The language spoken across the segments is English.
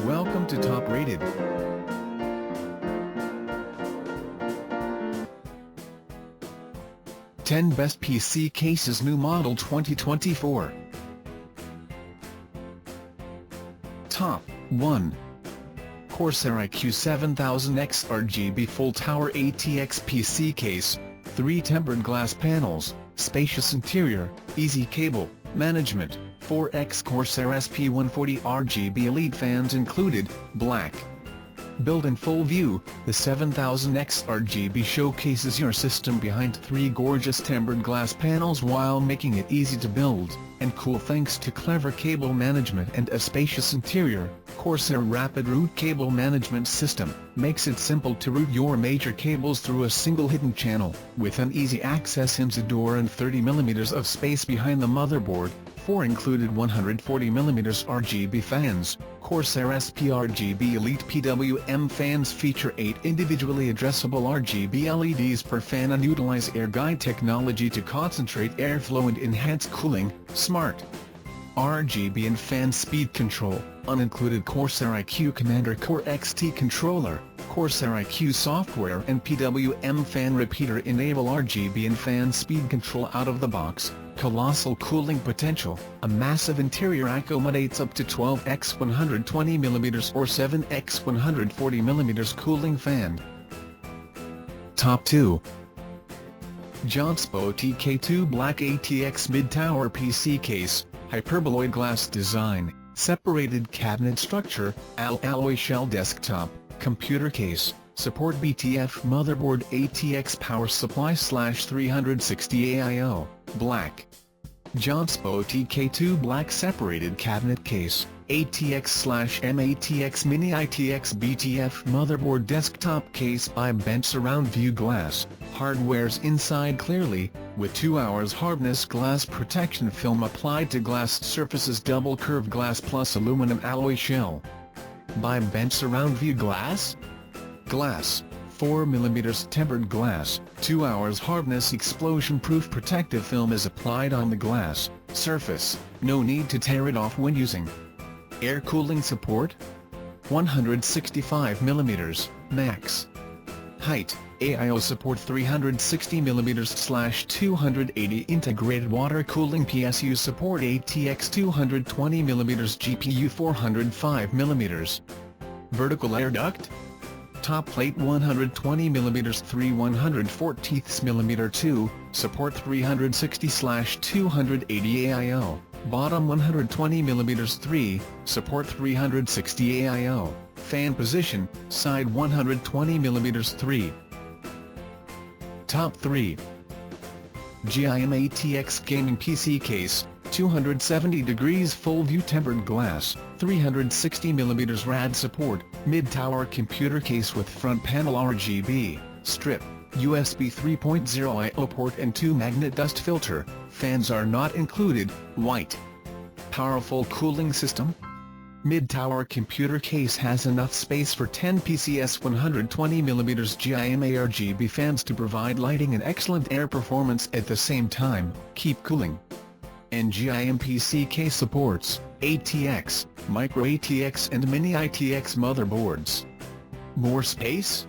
Welcome to Top Rated. Ten Best PC Cases New Model 2024. Top 1. CORSAIR iCUE 7000X RGB Full Tower ATX PC Case, 3 tempered glass panels, spacious interior, easy cable management, 4X CORSAIR SP140 RGB Elite fans included, black. Built in full view, the 7000X RGB showcases your system behind 3 gorgeous tempered glass panels while making it easy to build and cool thanks to clever cable management and a spacious interior. CORSAIR Rapid Route Cable Management System makes it simple to route your major cables through a single hidden channel, with an easy access into door and 30mm of space behind the motherboard. 4 included 140mm RGB fans. CORSAIR SP-RGB Elite PWM fans feature 8 individually addressable RGB LEDs per fan and utilize air guide technology to concentrate airflow and enhance cooling. Smart RGB and fan speed control, unincluded CORSAIR iCUE Commander Core XT controller, CORSAIR iCUE software and PWM fan repeater enable RGB and fan speed control out of the box. Colossal cooling potential, a massive interior accommodates up to 12x 120mm or 7x 140mm cooling fan. Top 2. JONSBO TK2 Black ATX Mid-Tower PC Case, Hyperboloid glass design, separated cabinet structure, alloy shell desktop, computer case, support BTF motherboard ATX power supply /360 AIO, black. JONSBO TK2 Black Separated Cabinet Case, ATX/MATX Mini ITX BTF Motherboard Desktop Case by Bent Surround View Glass, hardware's inside clearly, with 2 hours hardness glass protection film applied to glass surfaces double curved glass plus aluminum alloy shell. By Bent Surround View Glass? Glass. 4mm tempered glass, 2 hours hardness explosion-proof protective film is applied on the glass surface, no need to tear it off when using. Air cooling support? 165mm, max. Height, AIO support 360mm/280 integrated water cooling PSU support ATX 220mm GPU 405mm. Vertical air duct? Top plate 120mm 3 1/14mm 2, support 360/280 AIO, bottom 120mm 3, support 360 AIO, fan position, side 120mm 3. Top 3. GIM ATX Gaming PC Case, 270 degrees full view tempered glass, 360mm rad support, mid-tower computer case with front panel RGB, strip, USB 3.0 I/O port and 2 magnet dust filter, fans are not included, white. Powerful cooling system? Mid-tower computer case has enough space for 10 PCS 120mm GIM RGB fans to provide lighting and excellent air performance at the same time, keep cooling. And GIM PC case supports ATX, Micro ATX and Mini ITX motherboards. More space?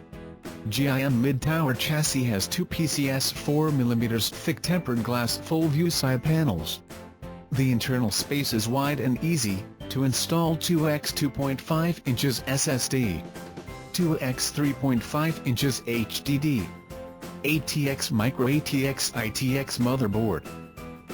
GIM mid-tower chassis has 2 PCS 4mm thick tempered glass full-view side panels. The internal space is wide and easy to install 2x 2.5 inches SSD, 2x 3.5 inches HDD, ATX Micro ATX ITX motherboard.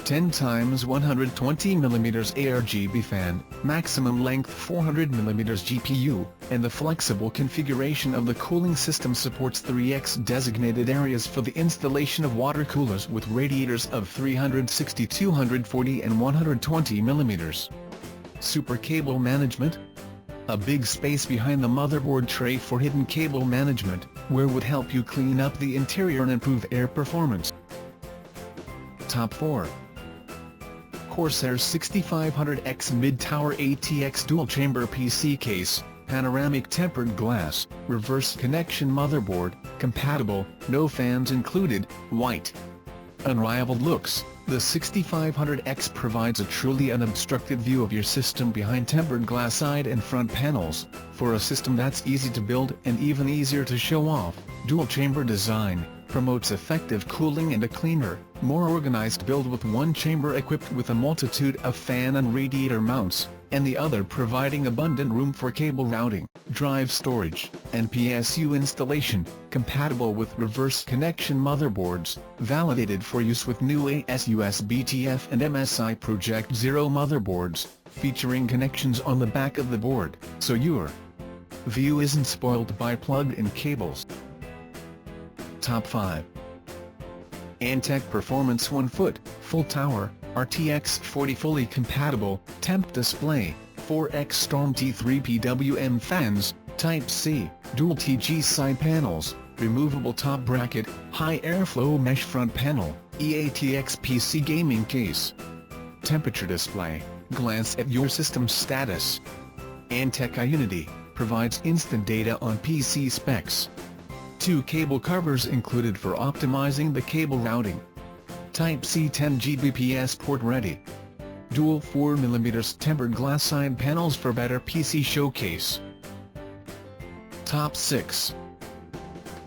10x120mm ARGB fan, maximum length 400mm GPU, and the flexible configuration of the cooling system supports 3x designated areas for the installation of water coolers with radiators of 360, 240 and 120mm. Super cable management? A big space behind the motherboard tray for hidden cable management, where would help you clean up the interior and improve air performance. Top 4. CORSAIR 6500X Mid-Tower ATX Dual-Chamber PC Case, Panoramic Tempered Glass, Reverse Connection Motherboard, Compatible, no fans included, white. Unrivaled looks, The 6500X provides a truly unobstructed view of your system behind tempered glass side and front panels. For a system that's easy to build and even easier to show off, dual-chamber design promotes effective cooling and a cleaner, more organized build, with one chamber equipped with a multitude of fan and radiator mounts, and the other providing abundant room for cable routing, drive storage, and PSU installation, compatible with reverse connection motherboards, validated for use with new ASUS BTF and MSI Project Zero motherboards, featuring connections on the back of the board, so your view isn't spoiled by plugged-in cables. Top 5. Antec Performance 1-foot, full tower, RTX 40 fully compatible, Temp display, 4X Storm T3 PWM fans, Type-C, dual TG side panels, removable top bracket, high airflow mesh front panel, E-ATX PC gaming case. Temperature display, glance at your system's status. Antec iUnity provides instant data on PC specs. 2 cable covers included for optimizing the cable routing. Type-C 10 Gbps port ready. Dual 4mm tempered glass side panels for better PC showcase. Top 6.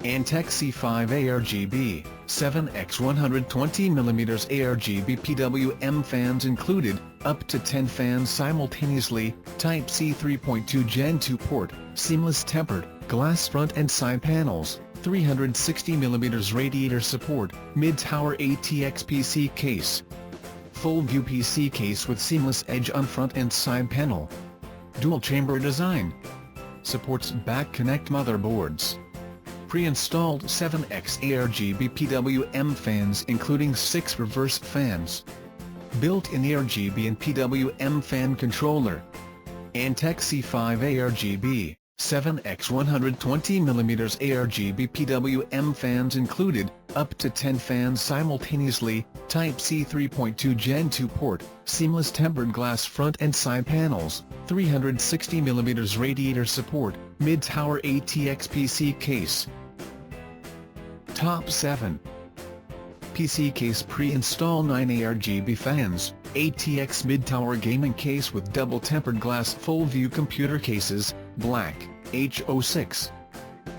Antec C5 ARGB, 7x 120mm ARGB PWM fans included, up to 10 fans simultaneously, Type-C 3.2 Gen 2 port, seamless tempered, glass front and side panels, 360mm radiator support, mid-tower ATX PC case. Full view PC case with seamless edge on front and side panel. Dual chamber design. Supports back connect motherboards. Pre-installed 7x ARGB PWM fans including 6 reverse fans. Built-in ARGB and PWM fan controller. Antec C5 ARGB, 7x 120mm ARGB PWM fans included, up to 10 fans simultaneously, Type-C 3.2 Gen 2 port, seamless tempered glass front and side panels, 360mm radiator support, mid-tower ATX PC case. Top 7. PC case pre-install 9 ARGB fans, ATX mid-tower gaming case with double tempered glass full view computer cases, black, H06.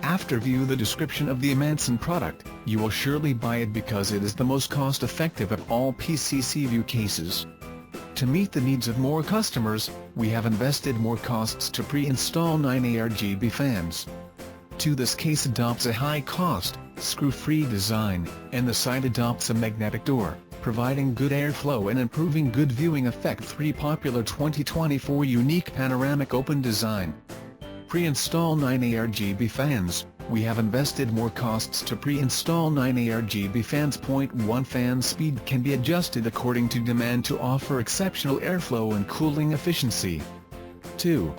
After view the description of the Manson product, you will surely buy it because it is the most cost-effective of all PCC view cases. To meet the needs of more customers, we have invested more costs to pre-install 9 ARGB fans. This case adopts a high-cost, screw-free design, and the side adopts a magnetic door, providing good airflow and improving good viewing effect. 3 popular 2024 unique panoramic open design. Pre-install 9 ARGB fans, we have invested more costs to pre-install 9 ARGB fans. 1 fan speed can be adjusted according to demand to offer exceptional airflow and cooling efficiency. 2.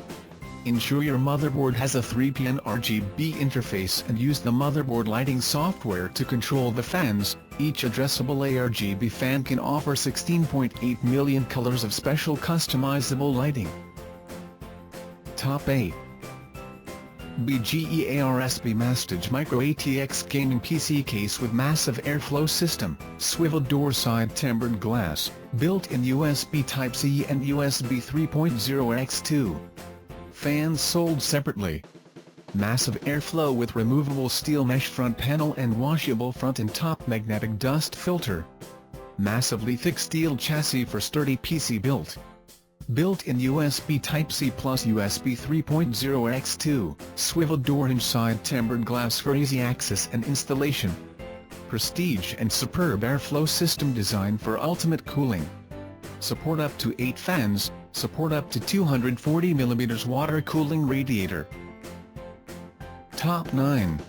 Ensure your motherboard has a 3-pin RGB interface and use the motherboard lighting software to control the fans. Each addressable ARGB fan can offer 16.8 million colors of special customizable lighting. Top 8. BGEARSB Mastage Micro ATX Gaming PC case with massive airflow system, swivel door side tempered glass, built-in USB Type-C and USB 3.0 X2. Fans sold separately. Massive airflow with removable steel mesh front panel and washable front and top magnetic dust filter. Massively thick steel chassis for sturdy PC built. Built-in USB Type-C plus USB 3.0 X2, swivel door hinge side tempered glass for easy access and installation. Prestige and superb airflow system designed for ultimate cooling. Support up to 8 fans, support up to 240mm water cooling radiator. Top 9.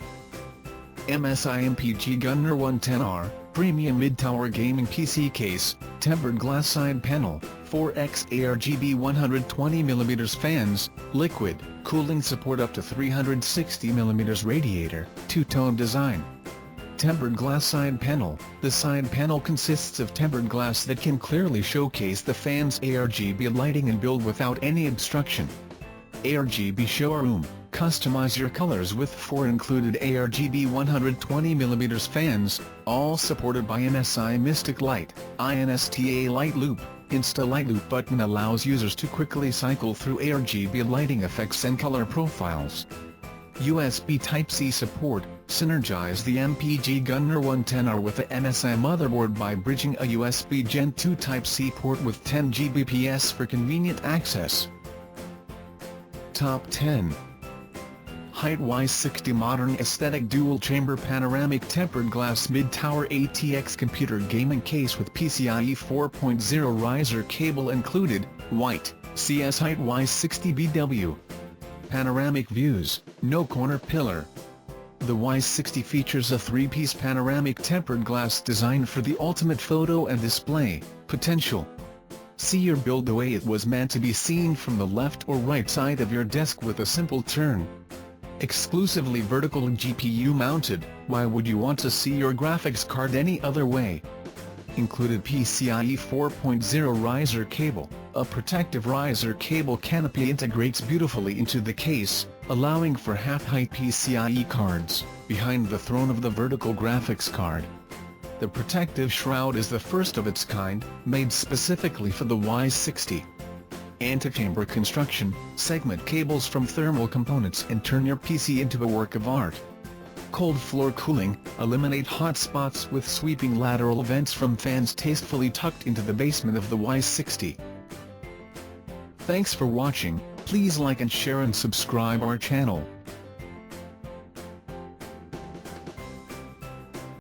MSI MPG Gunner 110R, Premium Mid-Tower Gaming PC Case, Tempered Glass Side Panel, 4X ARGB 120mm fans, liquid, cooling support up to 360mm radiator, two-tone design. Tempered glass side panel. The side panel consists of tempered glass that can clearly showcase the fan's ARGB lighting and build without any obstruction. ARGB showroom, customize your colors with 4 included ARGB 120mm fans, all supported by MSI Mystic Light. INSTA Light Loop. Insta Light Loop button allows users to quickly cycle through ARGB lighting effects and color profiles. USB Type-C support. Synergize the MPG Gunner 110R with the MSI motherboard by bridging a USB Gen 2 Type-C port with 10 Gbps for convenient access. Top 10. Height-wise 60 modern aesthetic dual-chamber panoramic tempered glass mid-tower ATX computer gaming case with PCIe 4.0 riser cable included, white, CS height-wise 60 BW. Panoramic views, no corner pillar. The Y60 features a 3-piece panoramic tempered glass designed for the ultimate photo and display potential. See your build the way it was meant to be seen from the left or right side of your desk with a simple turn. Exclusively vertical GPU mounted, why would you want to see your graphics card any other way? Included PCIe 4.0 riser cable. A protective riser cable canopy integrates beautifully into the case, allowing for half-height PCIe cards, behind the throne of the vertical graphics card. The protective shroud is the first of its kind, made specifically for the Y60. Antechamber construction, segment cables from thermal components and turn your PC into a work of art. Cold floor cooling, eliminate hot spots with sweeping lateral vents from fans tastefully tucked into the basement of the Y60. Thanks for watching. Please like and share and subscribe our channel.